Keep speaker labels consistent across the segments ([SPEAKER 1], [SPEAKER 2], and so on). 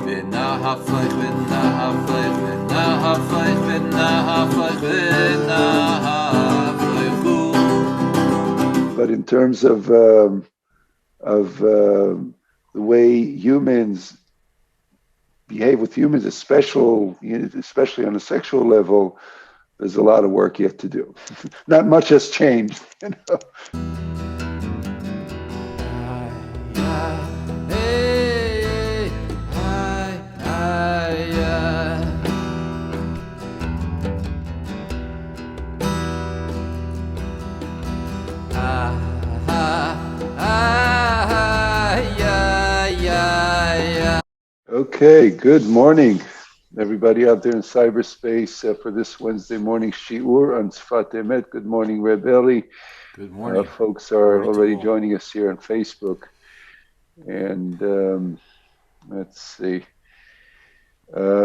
[SPEAKER 1] ונהפך ונהפך ונהפך ונהפך ונהפך הוא.
[SPEAKER 2] But in terms of the way humans behave with humans, especially on a sexual level, there's a lot of work yet to do. Not much has changed. Okay, good morning, everybody out there in cyberspace for this Wednesday morning shiur on Sfat Emet. Good morning, Reb Eli.
[SPEAKER 1] Good morning.
[SPEAKER 2] Folks are already joining us here on Facebook. And let's see.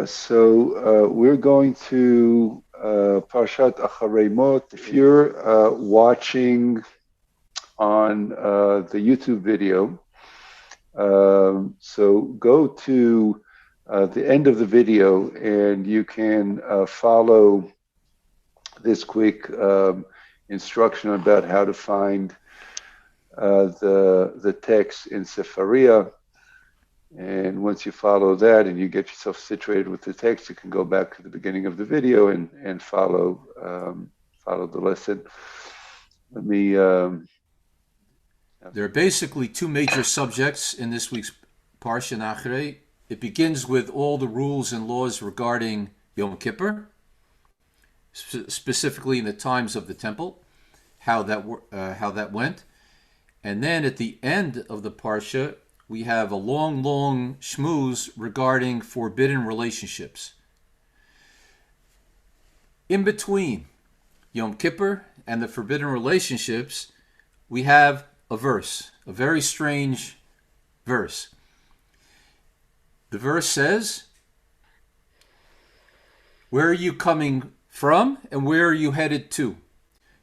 [SPEAKER 2] So we're going to Parshat Achrei. If you're watching on the YouTube video, so go to the end of the video and you can follow this quick instruction about how to find the text in Sefaria. And once you follow that and you get yourself situated with the text, you can go back to the beginning of the video and follow the lesson. Let me.
[SPEAKER 1] There are basically two major subjects in this week's Parsha Achrei. It begins with all the rules and laws regarding Yom Kippur, specifically in the times of the temple, how that went, and then at the end of the Parsha, we have a long shmooze regarding forbidden relationships. In between Yom Kippur and the forbidden relationships, we have a verse, a very strange verse. The verse says, "Where are you coming from and where are you headed to?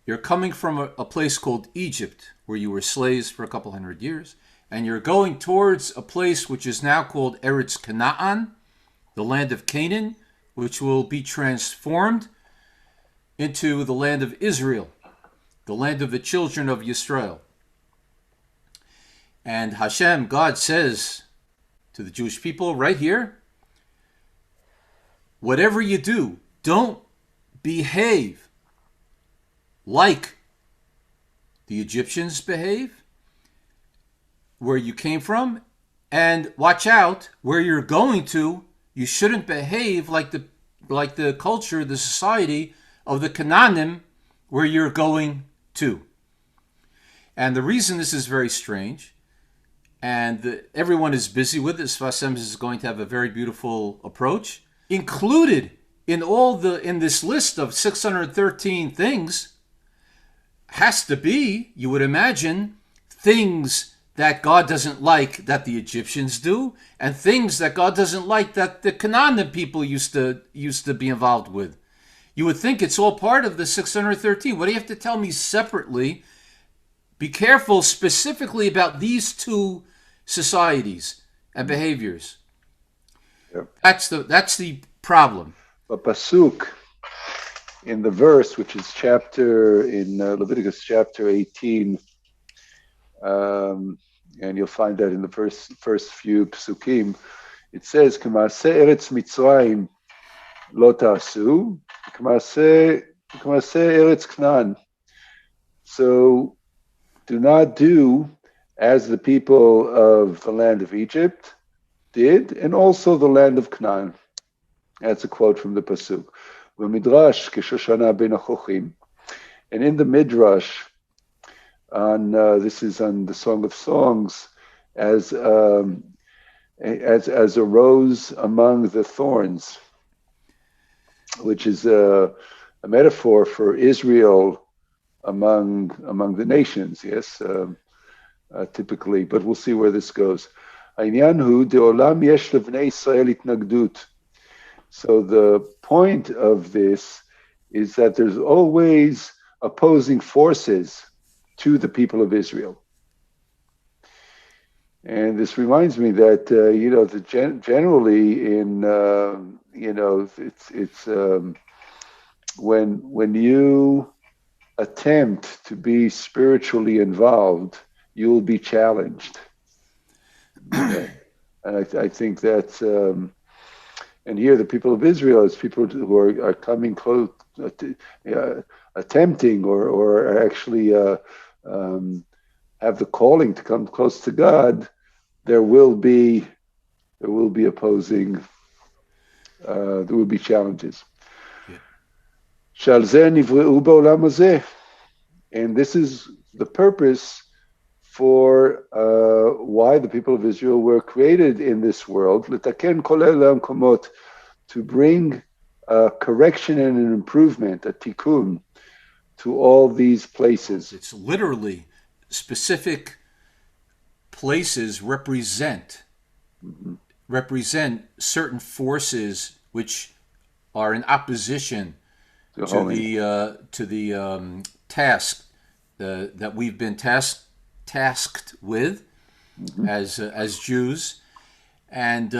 [SPEAKER 1] You're coming from a place called Egypt, where you were slaves for a couple hundred years, and you're going towards a place which is now called Eretz Canaan, the land of Canaan, which will be transformed into the land of Israel, the land of the children of Yisrael." And Hashem, God, says to the Jewish people right here, whatever you do, don't behave like the Egyptians behave, where you came from, and watch out where you're going to. You shouldn't behave like the culture, the society of the Canaanim, where you're going to. And the reason this is very strange, and everyone is busy with this, Vasem is going to have a very beautiful approach. Included in this list of 613 things has to be, you would imagine, things that God doesn't like that the Egyptians do, and things that God doesn't like that the Canaan people used to be involved with. You would think it's all part of the 613. What do you have to tell me separately? Be careful specifically about these two societies and behaviors.
[SPEAKER 2] Yep.
[SPEAKER 1] That's the problem.
[SPEAKER 2] But pasuk in the verse, which is in Leviticus chapter 18, and you'll find that in the first few psukim, it says, "K'maaseh eretz Mitzrayim lo ta'asu, k'maaseh eretz Canaan." So do not do as the people of the land of Egypt did, and also the land of Canaan. That's a quote from the pasuk. V'midrash k'shoshana ben achochim, and in the midrash, this is on the Song of Songs, as a rose among the thorns, which is a metaphor for Israel among the nations. Yes, typically, but we'll see where this goes. העניין הוא דעולם יש לבני ישראל התנגדות. So the point of this is that there's always opposing forces to the people of Israel. And this reminds me that generally in it's when you attempt to be spiritually involved, you will be challenged. You know, and I think that's and here the people of Israel is people who are coming close, attempting or are actually um, have the calling to come close to God. There will be opposing. There will be challenges.
[SPEAKER 1] Yeah.
[SPEAKER 2] And this is the purpose for why the people of Israel were created in this world, to bring correction and an improvement, a tikkun, to all these places.
[SPEAKER 1] It's literally specific places
[SPEAKER 2] Mm-hmm.
[SPEAKER 1] represent certain forces which are in opposition
[SPEAKER 2] To holiness.
[SPEAKER 1] to the task that we've been tasked with
[SPEAKER 2] Mm-hmm.
[SPEAKER 1] as Jews, and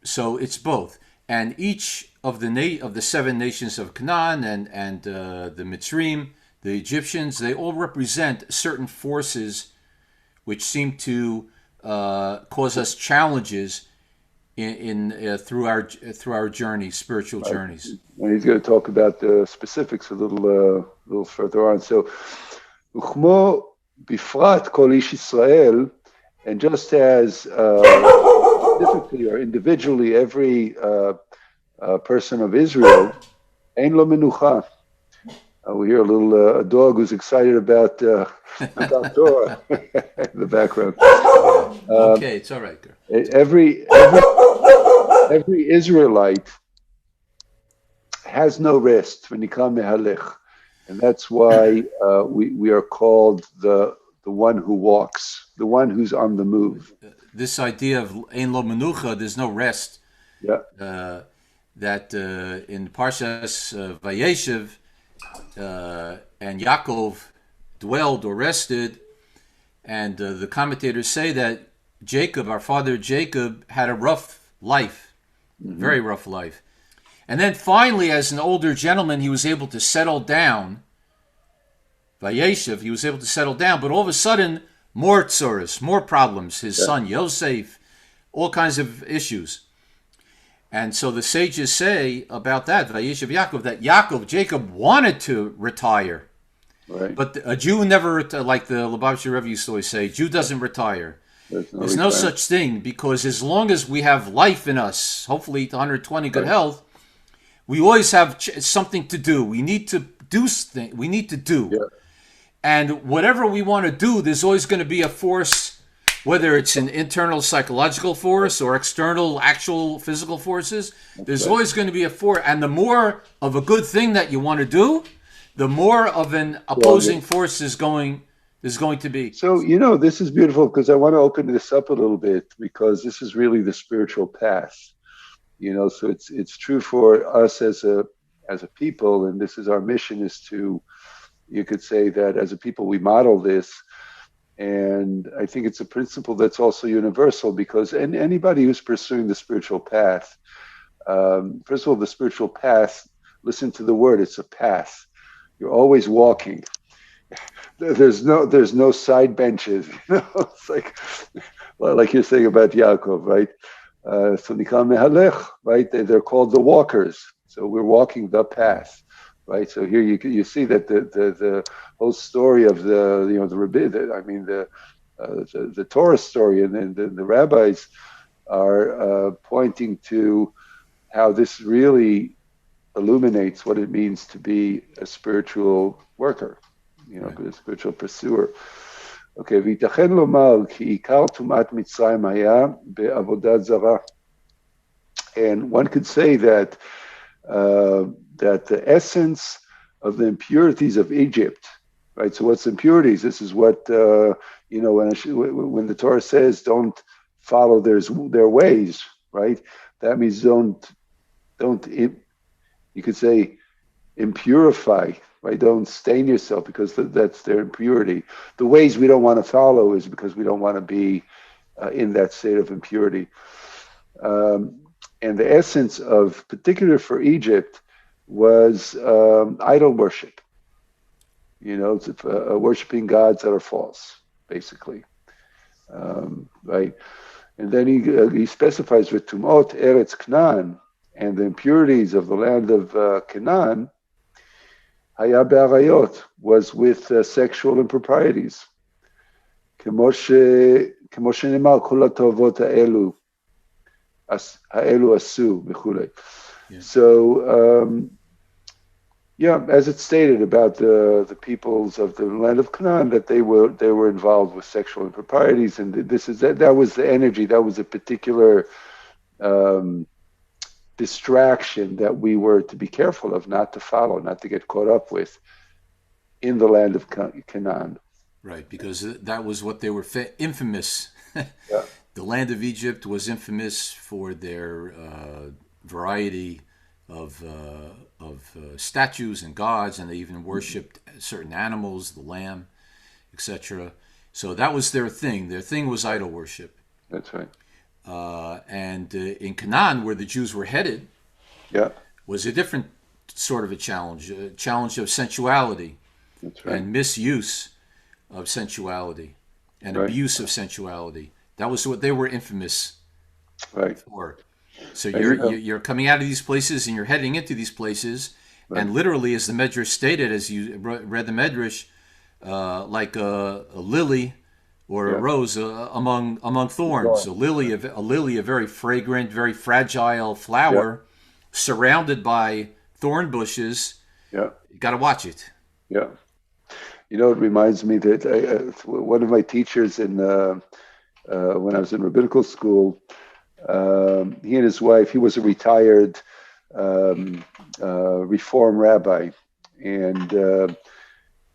[SPEAKER 1] so it's both. And each of the seven nations of Canaan and the Mitzrayim, the Egyptians, they all represent certain forces which seem to cause us challenges in through our journeys, spiritual
[SPEAKER 2] Right.
[SPEAKER 1] journeys.
[SPEAKER 2] And he's going to talk about the specifics a little further on. So, וכמו בפרט כל איש ישראל, and just as specifically or individually every person of Israel, אין לו מנוחה. We hear a dog who's excited about Torah in the background.
[SPEAKER 1] Okay, it's all right, girl.
[SPEAKER 2] Every Israelite has no rest, and that's why we are called the one who walks, the one who's on the move.
[SPEAKER 1] This idea of ein lo menucha, there's no rest.
[SPEAKER 2] Yeah.
[SPEAKER 1] That in Parshas Vayeshev and Yaakov dwelled or rested, and the commentators say that Jacob, our father Jacob, had a rough life, very rough life. And then finally, as an older gentleman, he was able to settle down. Vayeshev, he was able to settle down, but all of a sudden, more tsuris, more problems. His son Yosef, all kinds of issues. And so the sages say about that, Vayeshev Yaakov, that Jacob wanted to retire.
[SPEAKER 2] Right.
[SPEAKER 1] But a Jew never, like the Lubavitcher Rebbe used to always say, Jew doesn't retire. There's no such thing, because as long as we have life in us, hopefully 120 good health, we always have something to do. We need to do things. We need to do.
[SPEAKER 2] Yeah.
[SPEAKER 1] And whatever we want to do, there's always going to be a force, whether it's an internal psychological force or external actual physical forces. There's always going to be a force. And the more of a good thing that you want to do, the more of an opposing force is going to be.
[SPEAKER 2] So, this is beautiful, because I want to open this up a little bit, because this is really the spiritual path. So it's true for us as a people, and this is our mission, is to, you could say that as a people we model this. And I think it's a principle that's also universal, because anybody who's pursuing the spiritual path, first of all, the spiritual path, listen to the word, it's a path. You're always walking. There's no side benches. It's like you're saying about Yaakov, right? So nikam mehalech, right? They're called the walkers. So we're walking the path, right? So here you see that the whole story of the Torah story, and then the rabbis are pointing to how this really illuminates what it means to be a spiritual worker, a spiritual pursuer. Okay, וייתכן לומר כי עיקר טומאת מצרים היה בעבודת זרה. And one could say that the essence of the impurities of Egypt, right? So what's impurities? This is what, when the Torah says don't follow their ways, right? That means don't, you could say, impurify, right? Don't stain yourself, because that's their impurity. The ways we don't want to follow is because we don't want to be in that state of impurity. Um, and the essence of, particular for Egypt, was idol worship. It's worshiping gods that are false, basically. Right? And then he specifies with Tumot Eretz Canaan, and the impurities of the land of Canaan, Haya Be'arayot, was with sexual improprieties. כמו שנאמר, כל התועבות האלו עשו וכולי. So, yeah, as it's stated about the peoples of the land of Canaan, that they were involved with sexual improprieties, and that was the energy, that was a particular distraction that we were to be careful of, not to follow, not to get caught up with in the land of Canaan.
[SPEAKER 1] Right, because that was what they were infamous.
[SPEAKER 2] Yeah.
[SPEAKER 1] The land of Egypt was infamous for their variety of statues and gods, and they even worshipped certain animals, the lamb, etc. So that was their thing. Their thing was idol worship.
[SPEAKER 2] That's right.
[SPEAKER 1] And in Canaan, where the Jews were headed,
[SPEAKER 2] yeah,
[SPEAKER 1] was a different sort of a challenge of sensuality.
[SPEAKER 2] That's right.
[SPEAKER 1] And misuse of sensuality and
[SPEAKER 2] right.
[SPEAKER 1] abuse of sensuality. That was what they were infamous for. So you're coming out of these places and you're heading into these places, and literally, as the Medrash stated, as you read the Medrash, like a lily or a rose among thorns. A lily, a very fragrant, very fragile flower, surrounded by thorn bushes.
[SPEAKER 2] Yeah,
[SPEAKER 1] you got to watch it.
[SPEAKER 2] Yeah. It reminds me that one of my teachers when I was in rabbinical school, he and his wife, he was a retired Reform rabbi, and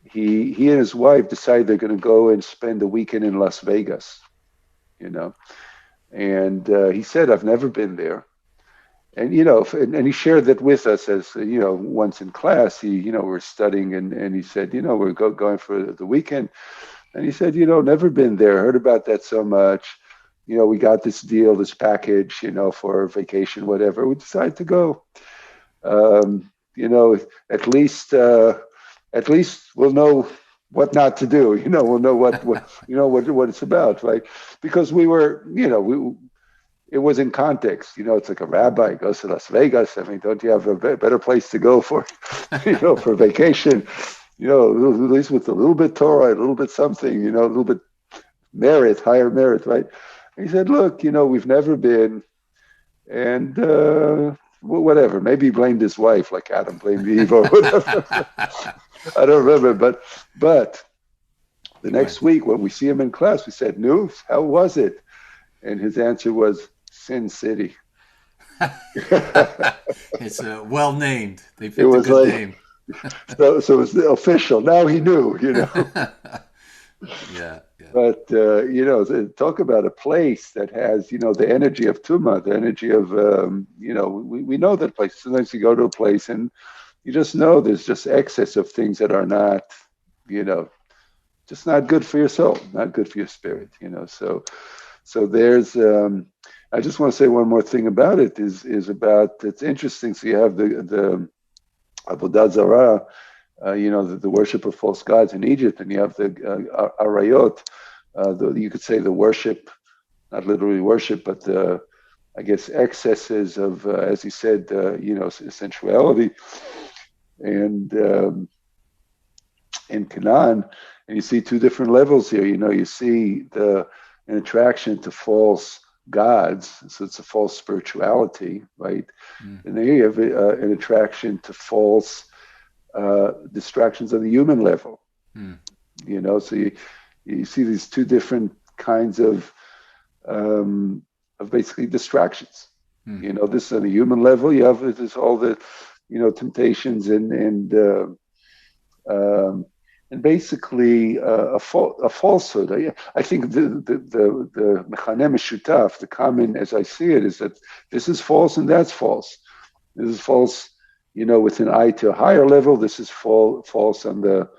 [SPEAKER 2] he and his wife decided they're going to go and spend a weekend in Las Vegas, and he said, I've never been there. And and he shared that with us as once in class. We're studying, and he said, we're going for the weekend, and he said, never been there, heard about that so much. We got this deal, this package, for vacation, whatever. We decided to go. At least we'll know what not to do. We'll know what it's about, right? Because we were, it was in context. It's like a rabbi goes to Las Vegas. I mean, don't you have a better place to go for, for vacation? At least with a little bit Torah, a little bit something, a little bit merit, higher merit, right? And he said, look, we've never been, and whatever. Maybe he blamed his wife, like Adam blamed Eve or whatever. I don't remember, but the next week when we see him in class, we said, "No, how was it?" And his answer was Sin City.
[SPEAKER 1] It's well named. They picked a good name.
[SPEAKER 2] so it was official. Now he knew,
[SPEAKER 1] Yeah.
[SPEAKER 2] But talk about a place that has, the energy of Tumah, the energy of, we know that place. Sometimes you go to a place and you just know there's just excess of things that are not, just not good for your soul, not good for your spirit, So there's, I just want to say one more thing about it is about, it's interesting. So you have the Avodah Zarah, the worship of false gods in Egypt, and you have the Arayot, you could say the worship, not literally worship, but the, I guess, excesses of, as he said, sensuality, and in Canaan, and you see two different levels here. You see an attraction to false gods, so it's a false spirituality, right? And then you have an attraction to false distractions on the human level. So you see these two different kinds of basically distractions. This on the human level, you have this all the temptations and basically a falsehood. I think the mechaneh meshutaf, the common, as I see it, is that this is false and that's false. This is false, with an eye to a higher level. This is false on the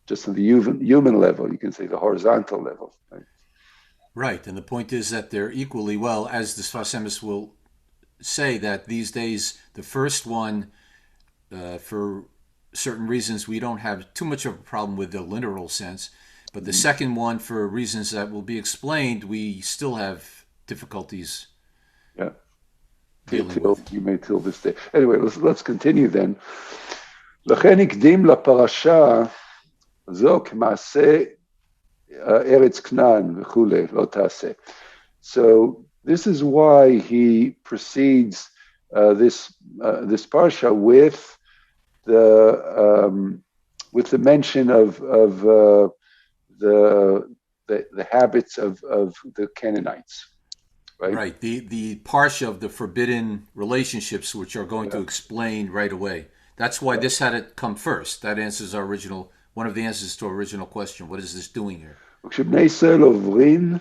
[SPEAKER 2] human level. You can say the horizontal level. Right?
[SPEAKER 1] Right, and the point is that they're equally well, as the Sfas Emes will say, that these days the first one, for certain reasons, we don't have too much of a problem with the literal sense, but the
[SPEAKER 2] Mhm.
[SPEAKER 1] second one, for reasons that will be explained, we still have difficulties
[SPEAKER 2] Yeah,
[SPEAKER 1] dealing
[SPEAKER 2] till
[SPEAKER 1] with.
[SPEAKER 2] you may till this day. Anyway, let's continue then. לכן הקדים לפרשה זו כמעשה ארץ כנען וכולי, לא תעשה. So this is why he precedes this parsha with the mention of the habits of the Canaanites, right?
[SPEAKER 1] Right, the parsha of the forbidden relationships, which are going
[SPEAKER 2] Yeah,
[SPEAKER 1] to explain right away. That's why
[SPEAKER 2] yeah.
[SPEAKER 1] this had to come first. That answers our original, one of the answers to our original question. What is this doing here?
[SPEAKER 2] וכשבני ישראל עוברים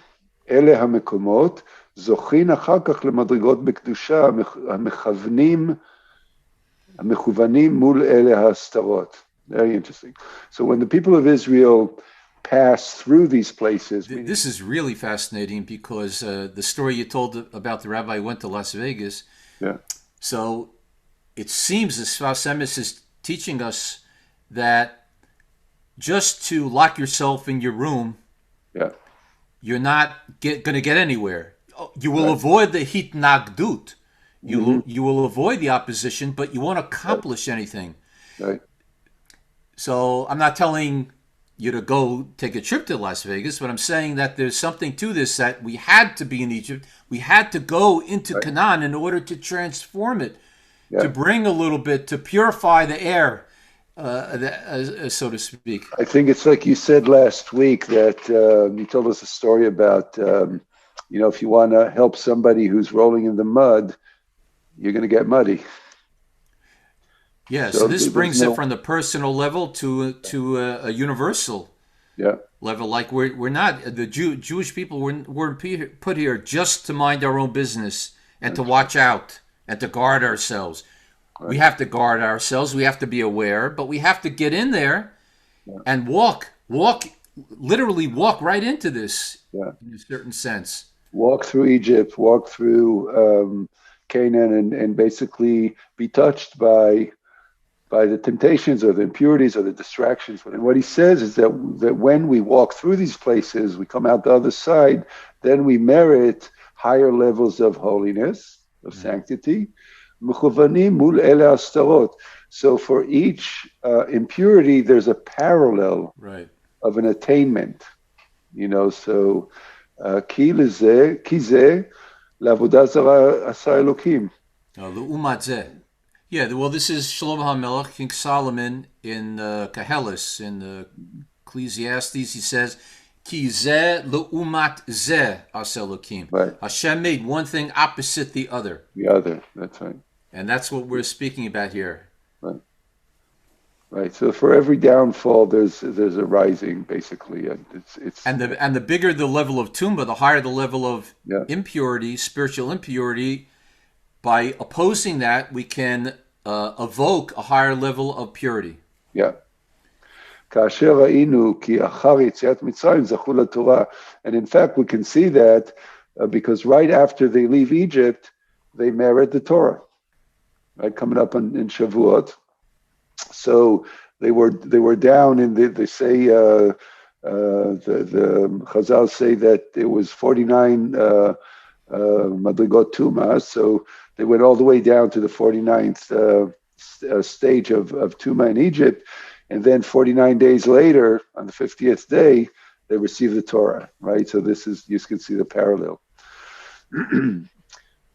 [SPEAKER 2] אלה המקומות, זוכים אחר כך למדרגות בקדושה המכוונים מול אלה ההסתרות. Very interesting. So when the people of Israel pass through these places,
[SPEAKER 1] This is really fascinating because the story you told about the rabbi who went to Las Vegas.
[SPEAKER 2] yeah,
[SPEAKER 1] So it seems the Sfas Emes is teaching us that just to lock yourself in your room,
[SPEAKER 2] yeah,
[SPEAKER 1] you're not going to get anywhere. You will
[SPEAKER 2] right,
[SPEAKER 1] avoid the hitnagdut.
[SPEAKER 2] mm-hmm,
[SPEAKER 1] You will avoid the opposition, but you won't
[SPEAKER 2] right,
[SPEAKER 1] accomplish anything.
[SPEAKER 2] right,
[SPEAKER 1] So I'm not telling you to go take a trip to Las Vegas, but I'm saying that there's something to this, that we had to be in Egypt. We had to go into
[SPEAKER 2] right,
[SPEAKER 1] Canaan in order to transform it, to
[SPEAKER 2] yeah.
[SPEAKER 1] bring a little bit, to purify the air, so to speak.
[SPEAKER 2] I think it's like you said last week that you told us a story about, if you want to help somebody who's rolling in the mud, you're going to get muddy.
[SPEAKER 1] Yeah, so
[SPEAKER 2] So
[SPEAKER 1] this
[SPEAKER 2] there's
[SPEAKER 1] brings it
[SPEAKER 2] no,
[SPEAKER 1] from the personal level to a universal
[SPEAKER 2] yeah,
[SPEAKER 1] level. Like we're not the Jewish people weren't put here just to mind our own business and to
[SPEAKER 2] that's
[SPEAKER 1] watch out and to guard ourselves. We
[SPEAKER 2] right.
[SPEAKER 1] have to guard ourselves. We have to be aware, but we have to get in there
[SPEAKER 2] Yeah,
[SPEAKER 1] and literally walk right into this
[SPEAKER 2] yeah.
[SPEAKER 1] in a certain sense.
[SPEAKER 2] Walk through Egypt, walk through Canaan, and basically be touched by the temptations or the impurities or the distractions. And what he says is that when we walk through these places, we come out the other side, then we merit higher levels of holiness, of
[SPEAKER 1] Mhm.
[SPEAKER 2] sanctity. מכוונים מול אלה הסתרות. So for each impurity, there's a parallel
[SPEAKER 1] Right.
[SPEAKER 2] of an attainment. So כי זה לעבודה זרה עשה אלוקים.
[SPEAKER 1] L'umat zeh. Yeah, well, this is Shlomo HaMelech, King Solomon in Koheles, in Ecclesiastes. He says, Ki zeh l'umat zeh aseh Elokim.
[SPEAKER 2] Right,
[SPEAKER 1] Hashem made one thing opposite the other.
[SPEAKER 2] the other, that's right.
[SPEAKER 1] And that's what we're speaking about here.
[SPEAKER 2] Right. Right. So for every downfall, there's a rising, basically. It's
[SPEAKER 1] And the bigger the level of tumba, the higher the level of
[SPEAKER 2] yeah,
[SPEAKER 1] impurity, spiritual impurity. By opposing that, we can evoke a higher level of purity.
[SPEAKER 2] yeah. כאשר ראינו כי אחר יציאת מצרים זכו לתורה, and in fact we can see that because right after they leave Egypt, they merit the Torah. Right, coming up in Shavuot. So they were down in they say the Chazal say that it was 49 Madrigot Tuma, so they went all the way down to the 49th stage of Tuma in Egypt, and then 49 days later, on the 50th day, they received the Torah, right? So this is, you can see the parallel.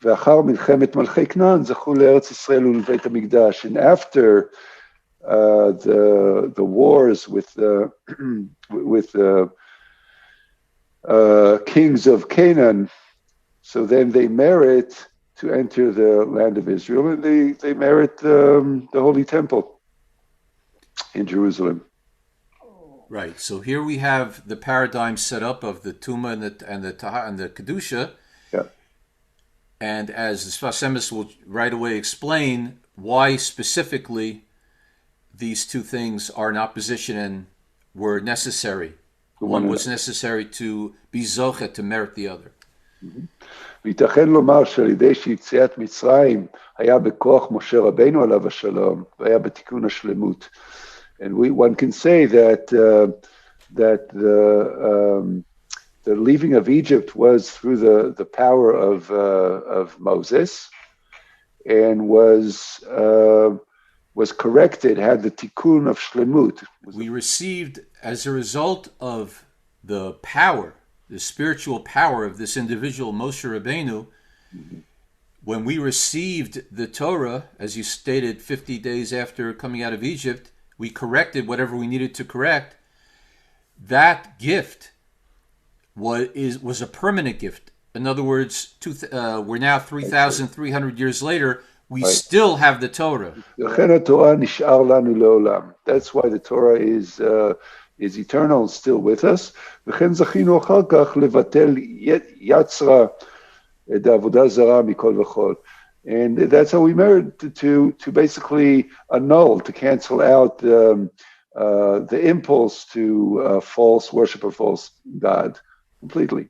[SPEAKER 2] ואחר מלחמת מלכי כנען זכו לארץ ישראל ולבית המקדש. And after the wars with the kings of Canaan, so then they merit to enter the land of Israel, and they merit the Holy Temple in Jerusalem.
[SPEAKER 1] Right. So here we have the paradigm set up of the Tuma and the Kedusha.
[SPEAKER 2] Yeah.
[SPEAKER 1] And as the Sfas Emes will right away explain why specifically these two things are in opposition and were necessary. one was necessary to be zochet, to merit the other.
[SPEAKER 2] וייתכן לומר שעל ידי שיציאת מצרים היה בכוח משה רבינו עליו השלום, והיה בתיקון השלמות. And one can say that the leaving of Egypt was through the power of Moses, and was corrected, had the tikkun of shlemut.
[SPEAKER 1] We received, as a result of the power, the spiritual power of this individual Moshe Rabbeinu, when we received the Torah, as you stated, 50 days after coming out of Egypt, we corrected whatever we needed to correct. That gift was a permanent gift. In other words, we're now 3,300 years later. We still have the Torah.
[SPEAKER 2] That's why the Torah is eternal, still with us. And that's how we merit to basically annul, to cancel out the impulse to false worship of false God completely.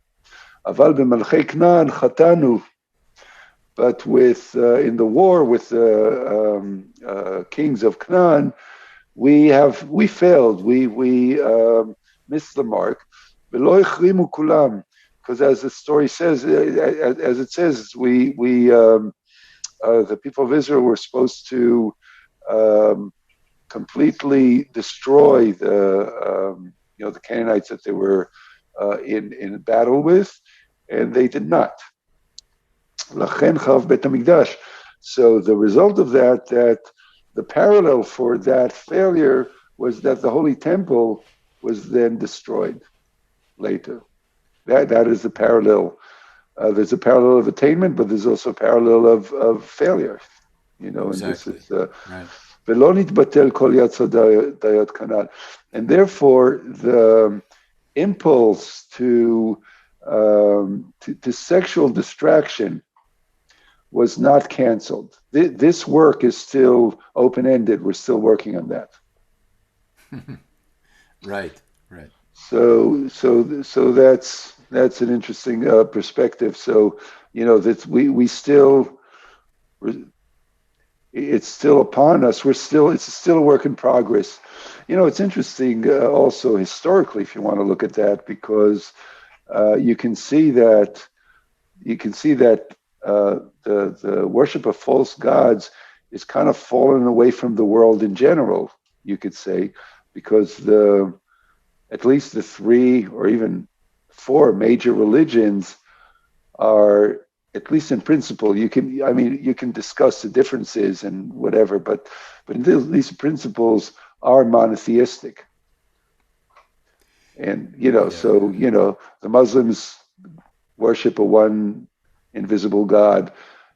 [SPEAKER 2] But with in the war with the kings of Canaan, we failed. We missed the mark. Because as the story says, as it says, the people of Israel were supposed to completely destroy the Canaanites that they were in battle with, and they did not. So the result of that the parallel for that failure was that the Holy Temple was then destroyed later. That is the parallel. There's a parallel of attainment, but there's also a parallel of failure.
[SPEAKER 1] Exactly.
[SPEAKER 2] And this is and therefore the impulse to sexual distraction was not canceled. This work is still open-ended. We're still working on that.
[SPEAKER 1] Right.
[SPEAKER 2] So that's an interesting perspective. So that we still, it's still upon us. It's still a work in progress. It's interesting also historically, if you want to look at that, because you can see that the worship of false gods is kind of fallen away from the world in general, you could say, because at least the 3 or even 4 major religions are, at least in principle, you can discuss the differences and whatever, but these principles are monotheistic. And the Muslims worship a one invisible God.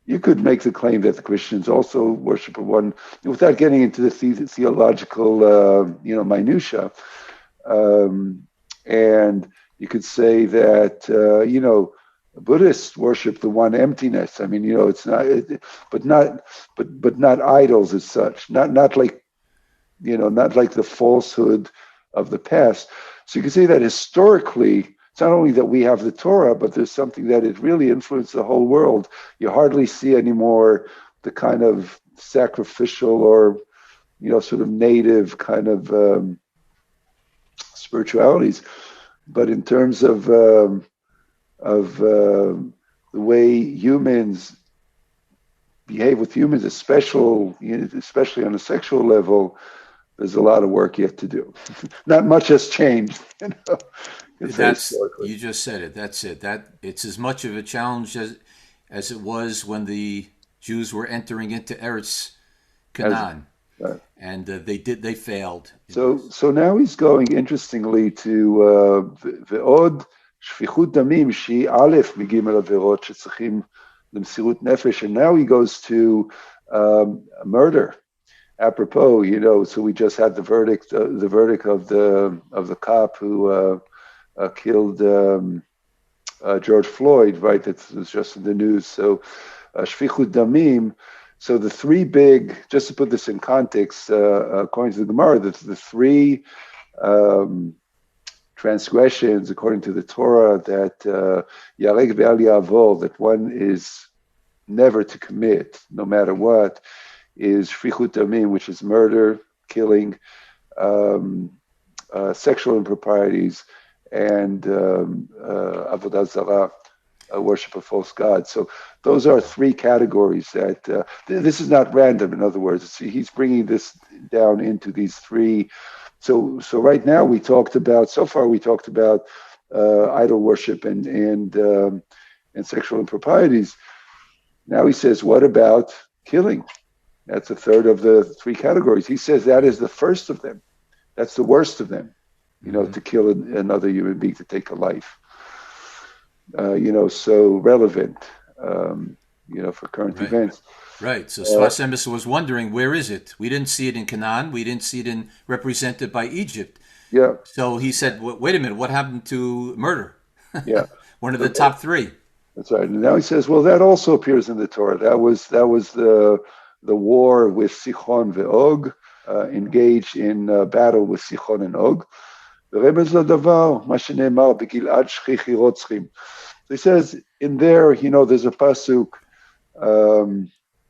[SPEAKER 2] You could make the claim that the Christians also worship a one, without getting into the theological minutia. And you could say that Buddhists worship the one emptiness. It's not, but not idols as such. Not like the falsehood of the past. So you can say that historically, it's not only that we have the Torah, but there's something that it really influenced the whole world. You hardly see anymore the kind of sacrificial or sort of native kind of spiritualities. But in terms of the way humans behave with humans, especially on a sexual level, there's a lot of work yet to do. Not much has changed.
[SPEAKER 1] You just said it. That's it. It's as much of a challenge as it was when the Jews were entering into Eretz Canaan. And they failed.
[SPEAKER 2] So now he's going, interestingly, to ועוד שפיכות דמים שהיא א' מג' עבירות שצריכים למסירות נפש, and now he goes to murder. Apropos, so we just had the verdict of the cop who killed George Floyd, right? That was just in the news. So shfichut damim. So the 3 big, just to put this in context, according to the Gemara, the 3 transgressions according to the Torah, that Yarek Ve'al Yavol, that one is never to commit, no matter what, is Shfichut Damim, which is murder, killing, um, sexual improprieties, and Avodah Zarah, worship of false gods. So those are three categories that this is not random. In other words, he's bringing this down into these three. So right now so far we talked about idol worship and sexual improprieties. Now he says, what about killing? That's a third of the three categories. He says that is the first of them. That's the worst of them, to kill another human being, to take a life. So relevant, for current events.
[SPEAKER 1] Right. So Sfas Emes was wondering, where is it? We didn't see it in Canaan. We didn't see it represented by Egypt.
[SPEAKER 2] Yeah.
[SPEAKER 1] So he said, wait a minute, what happened to murder?
[SPEAKER 2] Yeah.
[SPEAKER 1] One of the top three.
[SPEAKER 2] That's right. And now he says, well, that also appears in the Torah. That was the war with Sichon ve'og, engaged in battle with Sichon and Og. So he says in there, there's a pasuk,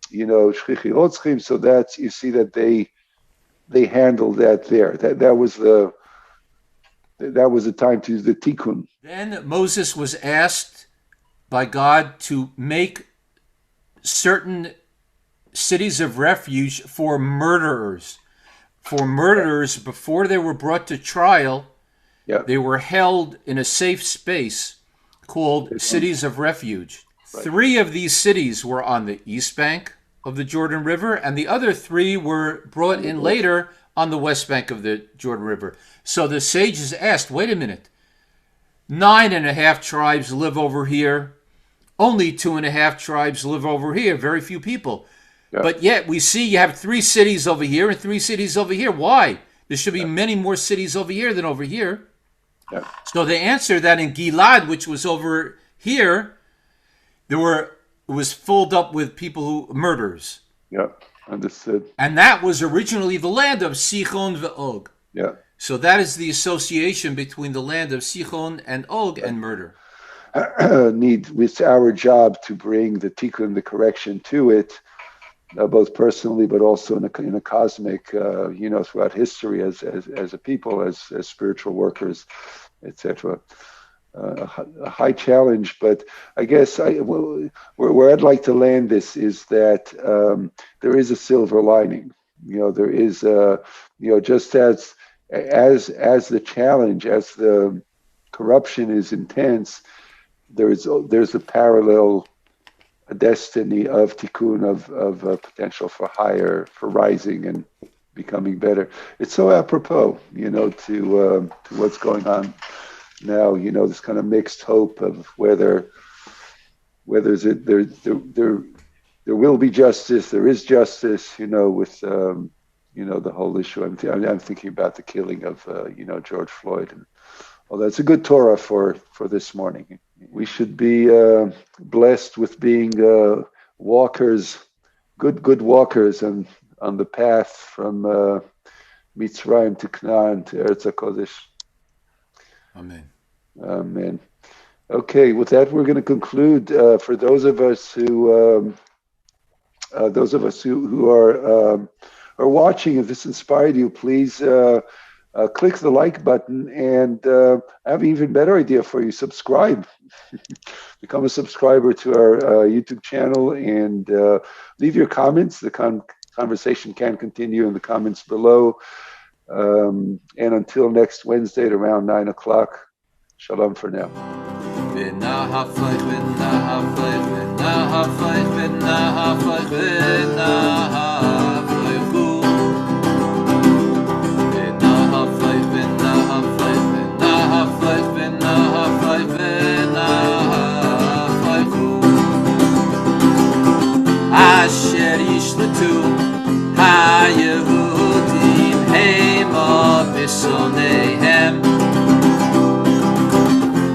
[SPEAKER 2] shchichi rotzchim. So that's, you see that they handled that there. That was the time to use the tikkun.
[SPEAKER 1] Then Moses was asked by God to make certain cities of refuge for murderers. For murderers, before they were brought to trial, they were held in a safe space called cities of refuge. Right. 3 of these cities were on the east bank of the Jordan River, and the other 3 were brought in later on the west bank of the Jordan River. So the sages asked, wait a minute, 9.5 tribes live over here. Only 2.5 tribes live over here. Very few people. Yeah. But yet we see you have 3 cities over here and 3 cities over here. Why? There should be many more cities over here than over here. Yeah. So they answered that in Gilad, which was over here, it was filled up with murderers.
[SPEAKER 2] Yeah, understood.
[SPEAKER 1] And that was originally the land of Sichon ve'Og.
[SPEAKER 2] Yeah.
[SPEAKER 1] So that is the association between the land of Sichon and Og and murder.
[SPEAKER 2] It's our job to bring the tikkun, the correction to it, both personally, but also in a cosmic, throughout history as a people, as spiritual workers, etc. A high challenge, but I guess where I'd like to land this is that there is a silver lining. There is just as the challenge, as the corruption is intense, there's a parallel destiny of tikkun, of potential for rising and becoming better. It's so apropos, to what's going on now. This kind of mixed hope of whether there will be justice, there is justice, with the whole issue. I'm thinking about the killing of George Floyd, and that's a good Torah for this morning. We should be blessed with being walkers, good walkers, and on the path from Mitzrayim to Canaan to Eretz HaKodesh.
[SPEAKER 1] Amen.
[SPEAKER 2] Amen. Okay, with that, we're going to conclude. For those of us who are watching, if this inspired you, please click the like button, and I have an even better idea for you. Subscribe. Become a subscriber to our YouTube channel, and leave your comments. The conversation can continue in the comments below. And until next Wednesday at around 9 o'clock, shalom for now.
[SPEAKER 1] Asher yishletu ha-Yehudim hema b'sonehem.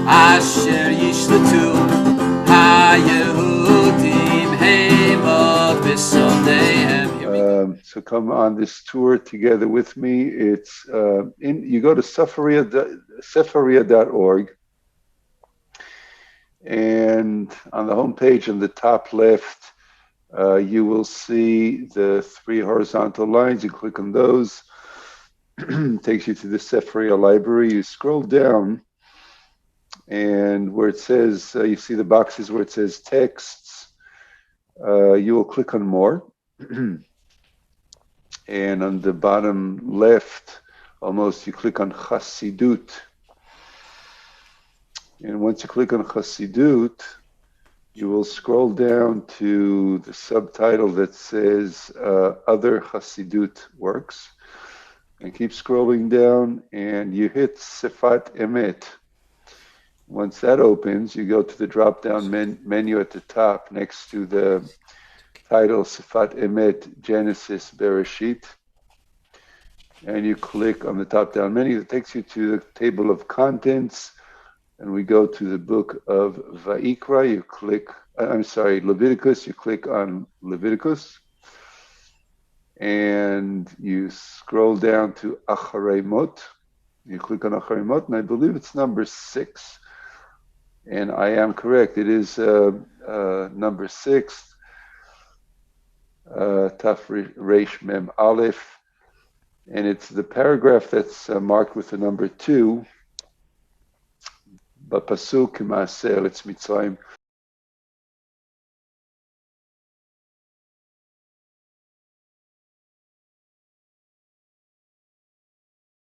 [SPEAKER 1] Asher yishletu ha-Yehudim hema b'sonehem.
[SPEAKER 2] So come on this tour together with me. It's you go to Sefaria.org, and on the homepage on the top left, you will see the three horizontal lines. You click on those, takes you to the Sefaria library. You scroll down, and where it says, you see the boxes where it says texts, you will click on more. And on the bottom left, almost, you click on Chassidut. And once you click on Chassidut, you will scroll down to the subtitle that says Other Chassidut Works. And keep scrolling down, and you hit Sifat Emet. Once that opens, you go to the drop-down menu at the top next to the title Sifat Emet Genesis Bereshit. And you click on the top-down menu that takes you to the table of contents. And we go to the book of Vayikra. You click, Leviticus. You click on Leviticus. And you scroll down to Achrei Mot. You click on Achrei Mot, and I believe it's number 6. And I am correct. It is number 6, Taf Reish Mem Aleph. And it's the paragraph that's marked with the number 2. Bapasuk Ma'aser Eretz Mitzrayim.